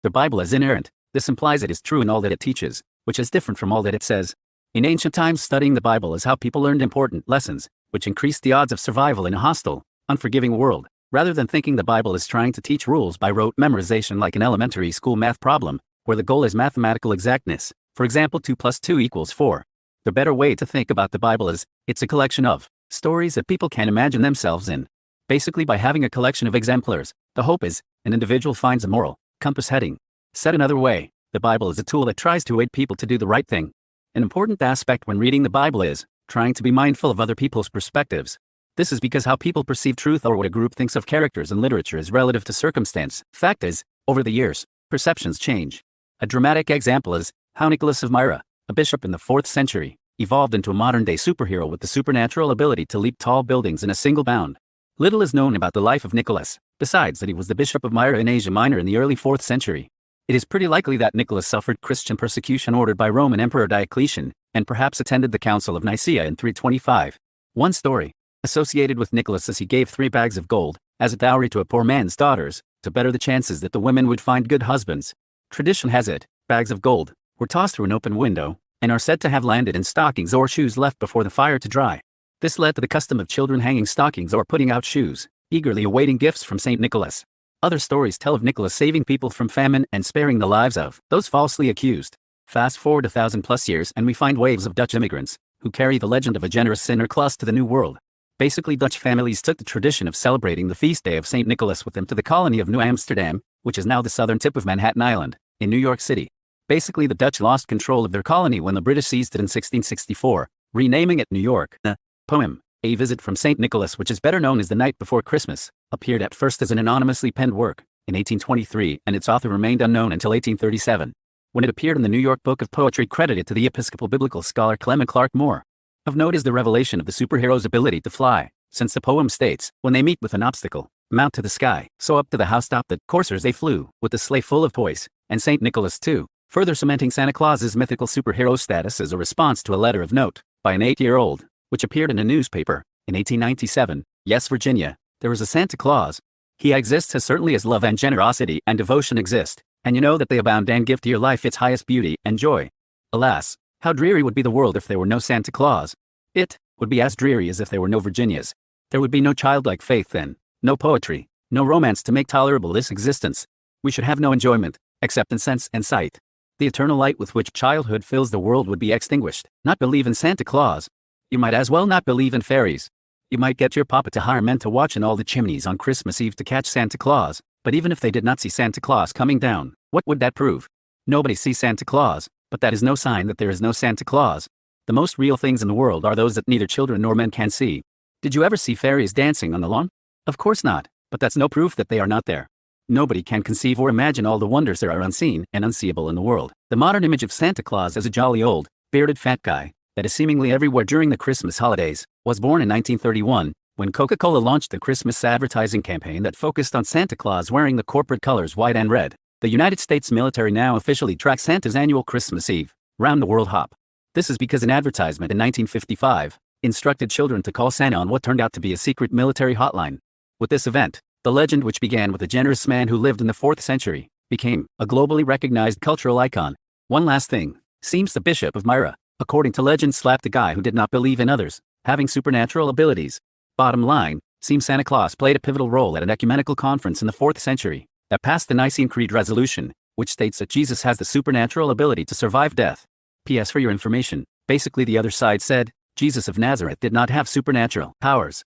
The Bible is inerrant. This implies it is true in all that it teaches, which is different from all that it says. In ancient times, studying the Bible is how people learned important lessons, which increased the odds of survival in a hostile, unforgiving world. Rather than thinking the Bible is trying to teach rules by rote memorization like an elementary school math problem, where the goal is mathematical exactness, for example 2 plus 2 equals 4. The better way to think about the Bible is, it's a collection of stories that people can imagine themselves in. Basically, by having a collection of exemplars, the hope is, an individual finds a moral compass heading. Said another way, the Bible is a tool that tries to aid people to do the right thing. An important aspect when reading the Bible is trying to be mindful of other people's perspectives. This is because how people perceive truth or what a group thinks of characters in literature is relative to circumstance. Fact is, over the years, perceptions change. A dramatic example is how Nicholas of Myra, a bishop in the 4th century, evolved into a modern-day superhero with the supernatural ability to leap tall buildings in a single bound. Little is known about the life of Nicholas, besides that he was the bishop of Myra in Asia Minor in the early 4th century. It is pretty likely that Nicholas suffered Christian persecution ordered by Roman Emperor Diocletian, and perhaps attended the Council of Nicaea in 325. One story associated with Nicholas is he gave 3 bags of gold, as a dowry to a poor man's daughters, to better the chances that the women would find good husbands. Tradition has it, bags of gold were tossed through an open window, and are said to have landed in stockings or shoes left before the fire to dry. This led to the custom of children hanging stockings or putting out shoes, eagerly awaiting gifts from St. Nicholas. Other stories tell of Nicholas saving people from famine and sparing the lives of those falsely accused. Fast forward 1,000+ years and we find waves of Dutch immigrants, who carry the legend of a generous sinner class to the New World. Basically, Dutch families took the tradition of celebrating the feast day of St. Nicholas with them to the colony of New Amsterdam, which is now the southern tip of Manhattan Island, in New York City. Basically, the Dutch lost control of their colony when the British seized it in 1664, renaming it New York. The poem, A Visit from St. Nicholas, which is better known as The Night Before Christmas, appeared at first as an anonymously penned work in 1823, and its author remained unknown until 1837, when it appeared in the New York Book of Poetry credited to the Episcopal biblical scholar Clement Clark Moore. Of note is the revelation of the superhero's ability to fly, since the poem states, when they meet with an obstacle, mount to the sky, so up to the housetop that coursers they flew, with the sleigh full of toys, and St. Nicholas too, further cementing Santa Claus's mythical superhero status as a response to a letter of note by an 8-year-old, which appeared in a newspaper in 1897. Yes, Virginia, there is a Santa Claus. He exists as certainly as love and generosity and devotion exist, and you know that they abound and give to your life its highest beauty and joy. Alas, how dreary would be the world if there were no Santa Claus. It would be as dreary as if there were no Virginias. There would be no childlike faith then, no poetry, no romance to make tolerable this existence. We should have no enjoyment, except in sense and sight. The eternal light with which childhood fills the world would be extinguished. Not believe in Santa Claus. You might as well not believe in fairies. You might get your papa to hire men to watch in all the chimneys on Christmas Eve to catch Santa Claus, but even if they did not see Santa Claus coming down, what would that prove? Nobody sees Santa Claus, but that is no sign that there is no Santa Claus. The most real things in the world are those that neither children nor men can see. Did you ever see fairies dancing on the lawn? Of course not, but that's no proof that they are not there. Nobody can conceive or imagine all the wonders there are unseen and unseeable in the world. The modern image of Santa Claus as a jolly old, bearded fat guy, that is seemingly everywhere during the Christmas holidays, was born in 1931, when Coca-Cola launched the Christmas advertising campaign that focused on Santa Claus wearing the corporate colors white and red. The United States military now officially tracks Santa's annual Christmas Eve, round the world hop. This is because an advertisement in 1955 instructed children to call Santa on what turned out to be a secret military hotline. With this event, the legend, which began with a generous man who lived in the 4th century, became a globally recognized cultural icon. One last thing, seems the Bishop of Myra, according to legend, slapped a guy who did not believe in others having supernatural abilities. Bottom line, seems Santa Claus played a pivotal role at an ecumenical conference in the 4th century that passed the Nicene Creed resolution, which states that Jesus has the supernatural ability to survive death. P.S. for your information, basically the other side said, Jesus of Nazareth did not have supernatural powers.